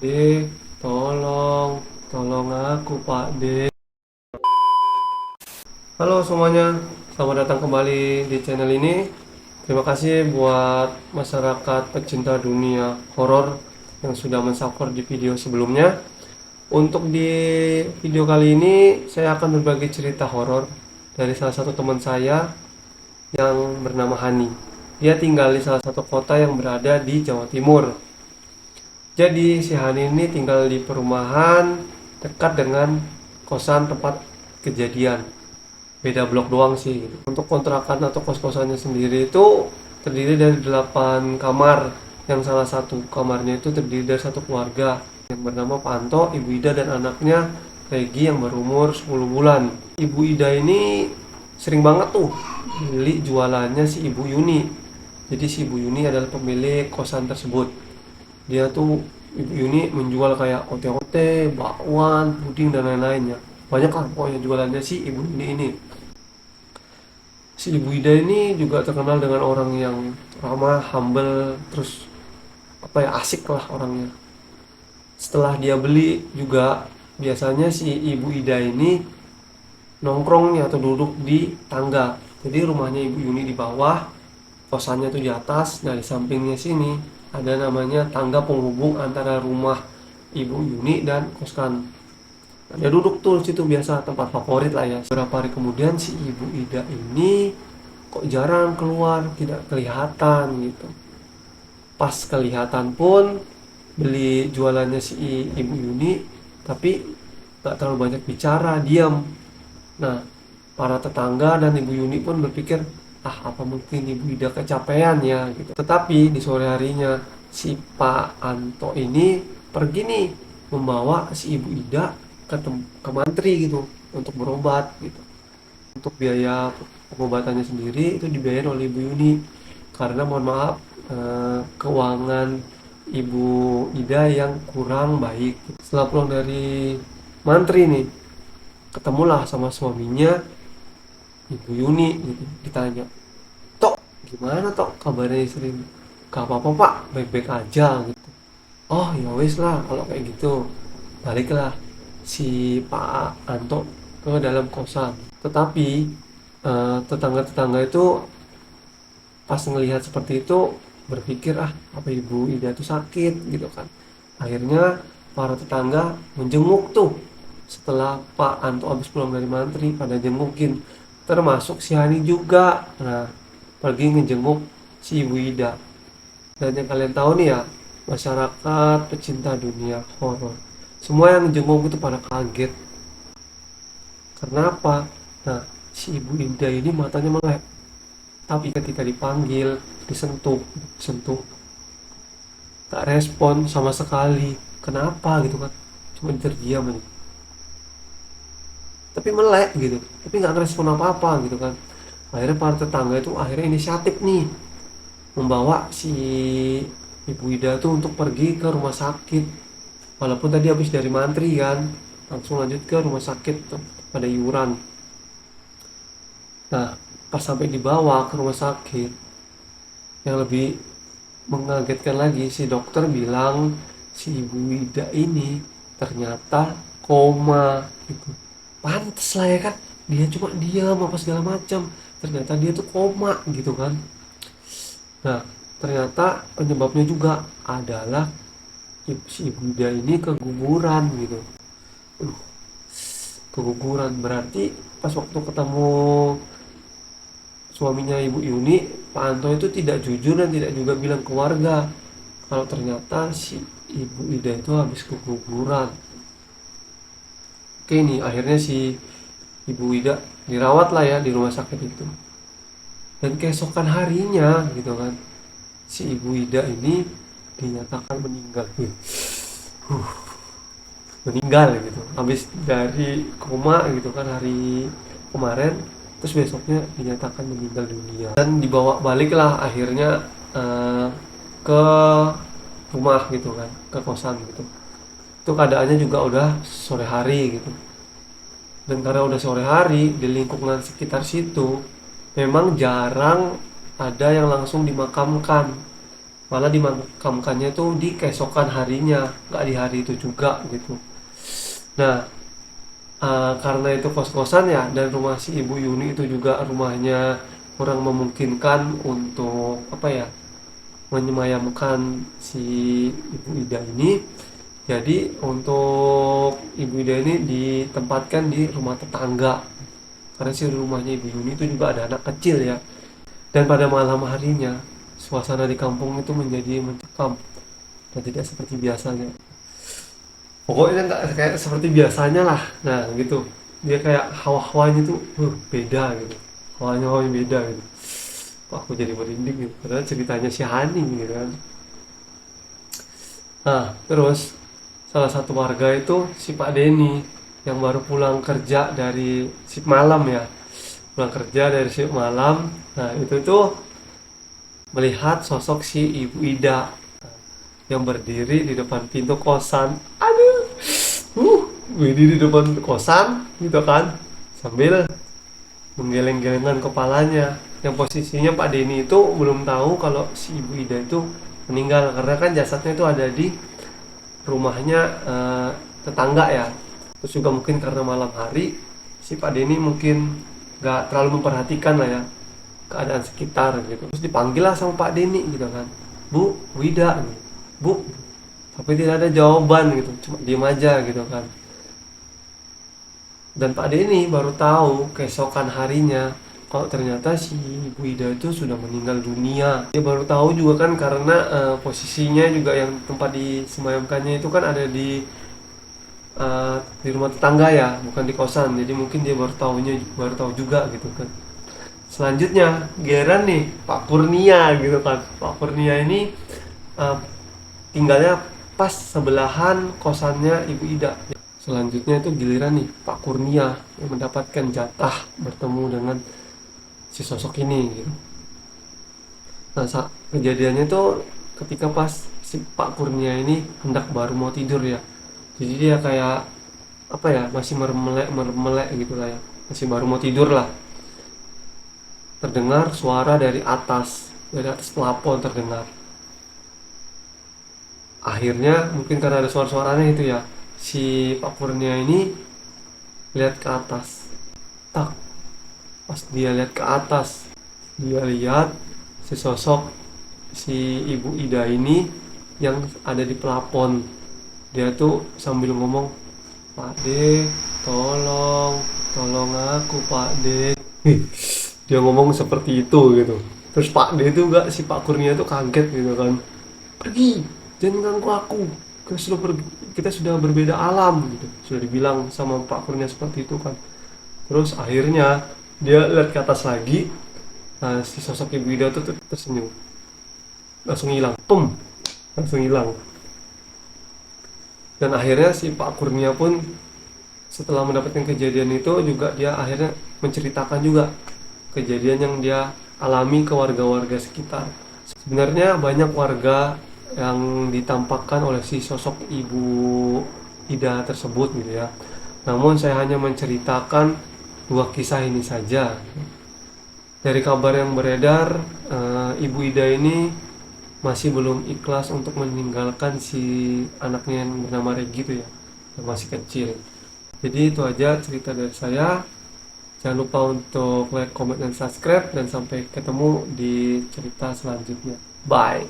D, tolong aku Pak D. Halo semuanya, selamat datang kembali di channel ini. Terima kasih buat masyarakat pecinta dunia horor yang sudah mensupport di video sebelumnya. Untuk di video kali ini, saya akan berbagi cerita horor dari salah satu teman saya yang bernama Hani. Dia tinggal di salah satu kota yang berada di Jawa Timur. Jadi si Hani ini tinggal di perumahan dekat dengan kosan tempat kejadian. Beda blok doang sih gitu. Untuk kontrakan atau kos-kosannya sendiri itu terdiri dari 8 kamar, yang salah satu kamarnya itu terdiri dari satu keluarga yang bernama Pak Anto, Ibu Ida dan anaknya Regi yang berumur 10 bulan. Ibu Ida ini sering banget tuh beli jualannya si Ibu Yuni. Jadi si Ibu Yuni adalah pemilik kosan tersebut. Dia tuh Ibu Yuni menjual kayak ote-ote, bakwan, puding dan lain-lainnya. Banyak lah pokoknya jualannya si Ibu Yuni ini. Si Ibu Ida ini juga terkenal dengan orang yang ramah, humble, terus apa ya, asik lah orangnya. Setelah dia beli juga biasanya si Ibu Ida ini nongkrongnya atau duduk di tangga. Jadi rumahnya Ibu Yuni di bawah, kosannya tuh di atas. Nah, di sampingnya sini ada namanya tangga penghubung antara rumah Ibu Yuni dan kosan. Nah, dia duduk tuh situ, biasa tempat favorit lah ya. Beberapa hari kemudian si Ibu Ida ini kok jarang keluar, tidak kelihatan gitu. Pas kelihatan pun beli jualannya si Ibu Yuni, tapi gak terlalu banyak bicara, diam. Nah, para tetangga dan Ibu Yuni pun berpikir, apa mungkin Ibu Ida kecapean ya gitu. Tetapi di sore harinya si Pak Anto ini pergi nih membawa si Ibu Ida ke mantri gitu untuk berobat gitu. Untuk biaya pengobatannya sendiri itu dibayar oleh Ibu Yuni, karena mohon maaf, keuangan Ibu Ida yang kurang baik. Setelah pulang dari mantri nih, ketemulah sama suaminya Ibu Yuni gitu. Ditanya, "Tok, gimana Tok kabarnya istri?" "Gak apa-apa Pak, baik-baik aja," gitu. "Oh ya wis lah kalau kayak gitu." Baliklah si Pak Anto ke dalam kosan. Tetapi tetangga-tetangga itu pas ngelihat seperti itu berpikir, apa Ibu Ida tuh sakit gitu kan. Akhirnya para tetangga menjenguk tuh. Setelah Pak Anto habis pulang dari mantri, pada jengukin, termasuk si Hani juga. Nah, pergi ngejenguk si Ibu Ida. Dan yang kalian tahu nih ya, masyarakat pecinta dunia horor, semua yang jenguk itu pada kaget. Karena apa? Nah, si Ibu Ida ini matanya melek. Tapi ketika dipanggil, disentuh, tak respon sama sekali. Kenapa gitu kan? Cuma terdiam aja. Tapi melek gitu. Tapi nggak ngerespon apa-apa gitu kan. Akhirnya para tetangga itu akhirnya inisiatif nih, membawa si Ibu Ida tuh untuk pergi ke rumah sakit. Walaupun tadi habis dari mantri kan, langsung lanjut ke rumah sakit tuh pada iuran. Nah, pas sampai dibawa ke rumah sakit, yang lebih mengagetkan lagi, si dokter bilang si Ibu Ida ini ternyata koma gitu. Pantes lah ya kan, dia cuma diam apa segala macam, ternyata dia tuh koma gitu kan. Nah, ternyata penyebabnya juga adalah si Ibu Ida ini keguguran gitu. Aduh, keguguran berarti pas waktu ketemu suaminya Ibu Yuni, Pak Anto itu tidak jujur dan tidak juga bilang ke warga kalau ternyata si Ibu Ida itu habis keguguran. Oke nih, akhirnya si Ibu Ida dirawat lah ya di rumah sakit itu. Dan keesokan harinya gitu kan, si Ibu Ida ini dinyatakan meninggal. Meninggal gitu. Habis dari koma gitu kan hari kemarin, terus besoknya dinyatakan meninggal dunia. Dan dibawa balik lah akhirnya ke rumah gitu kan, ke kosan gitu. Itu keadaannya juga udah sore hari gitu. Dan karena udah sore hari, di lingkungan sekitar situ memang jarang ada yang langsung dimakamkan. malah dimakamkannya tuh di keesokan harinya, nggak di hari itu juga gitu. Nah, karena itu kos-kosan ya, dan rumah si Ibu Yuni itu juga rumahnya kurang memungkinkan untuk apa ya, menyemayamkan si Ibu Ida ini. Jadi untuk Ibu Ida ini ditempatkan di rumah tetangga, karena si rumahnya Ibu Yuni itu juga ada anak kecil ya. Dan pada malam harinya suasana di kampung itu menjadi mencekam dan tidak seperti biasanya. Pokoknya nggak kayak seperti biasanya lah. Nah gitu, dia kayak hawa-hawanya tuh beda gitu, hawanya beda gitu. Wah, aku jadi merinding gitu, padahal ceritanya si Hani gitu kan. Nah terus salah satu warga itu si Pak Denny yang baru pulang kerja dari shift malam ya, pulang kerja dari shift malam. Nah itu tuh melihat sosok si Ibu Ida yang berdiri di depan pintu kosan. Aduh, berdiri di depan kosan gitu kan, sambil menggeleng-gelengkan kepalanya. Yang posisinya Pak Denny itu belum tahu kalau si Ibu Ida itu meninggal, karena kan jasadnya itu ada di rumahnya tetangga ya. Terus juga mungkin karena malam hari si Pak Denny mungkin nggak terlalu memperhatikan lah ya keadaan sekitar gitu. Terus dipanggil lah sama Pak Denny gitu kan, Bu Wida, Bu, tapi tidak ada jawaban gitu, cuma diem aja gitu kan. Dan Pak Denny baru tahu keesokan harinya kalau ternyata si Ibu Ida itu sudah meninggal dunia. Dia baru tahu juga kan, karena posisinya juga yang tempat disemayamkannya itu kan ada di rumah tetangga ya, bukan di kosan. Jadi mungkin dia baru tahu juga gitu kan. Selanjutnya giliran nih Pak Kurnia gitu kan. Pak Kurnia ini uh, tinggalnya pas sebelahan kosannya Ibu Ida. Selanjutnya itu giliran nih Pak Kurnia yang mendapatkan jatah bertemu dengan si sosok ini gitu. Nah, kejadiannya tuh ketika pas si Pak Kurnia ini hendak baru mau tidur ya. Jadi dia kayak apa ya, masih mermelek gitu lah ya. Masih baru mau tidur lah. Terdengar suara dari atas plafon terdengar. Akhirnya mungkin karena ada suara-suaranya itu ya, si Pak Kurnia ini lihat ke atas. Tak, pas dia lihat ke atas, dia lihat sesosok si Ibu Ida ini yang ada di plafon. Dia tuh sambil ngomong, Pak D, tolong aku Pak D. Dia ngomong seperti itu gitu. Terus Pak D itu enggak, si Pak Kurnia tuh kaget gitu kan. Pergi, jangan ganggu aku. Kita sudah berbeda alam gitu. Sudah dibilang sama Pak Kurnia seperti itu kan. Terus akhirnya dia lihat ke atas lagi. Nah, si sosok Ibu Ida tuh tersenyum. Langsung hilang. Langsung hilang. Dan akhirnya si Pak Kurnia pun setelah mendapatkan kejadian itu juga dia akhirnya menceritakan juga kejadian yang dia alami ke warga-warga sekitar. Sebenarnya banyak warga yang ditampakkan oleh si sosok Ibu Ida tersebut gitu ya. Namun saya hanya menceritakan dua kisah ini saja. Dari kabar yang beredar, Ibu Ida ini masih belum ikhlas untuk meninggalkan si anaknya yang bernama Regi itu ya, yang masih kecil. Jadi itu aja cerita dari saya. Jangan lupa untuk like, comment, dan subscribe. Dan sampai ketemu di cerita selanjutnya. Bye.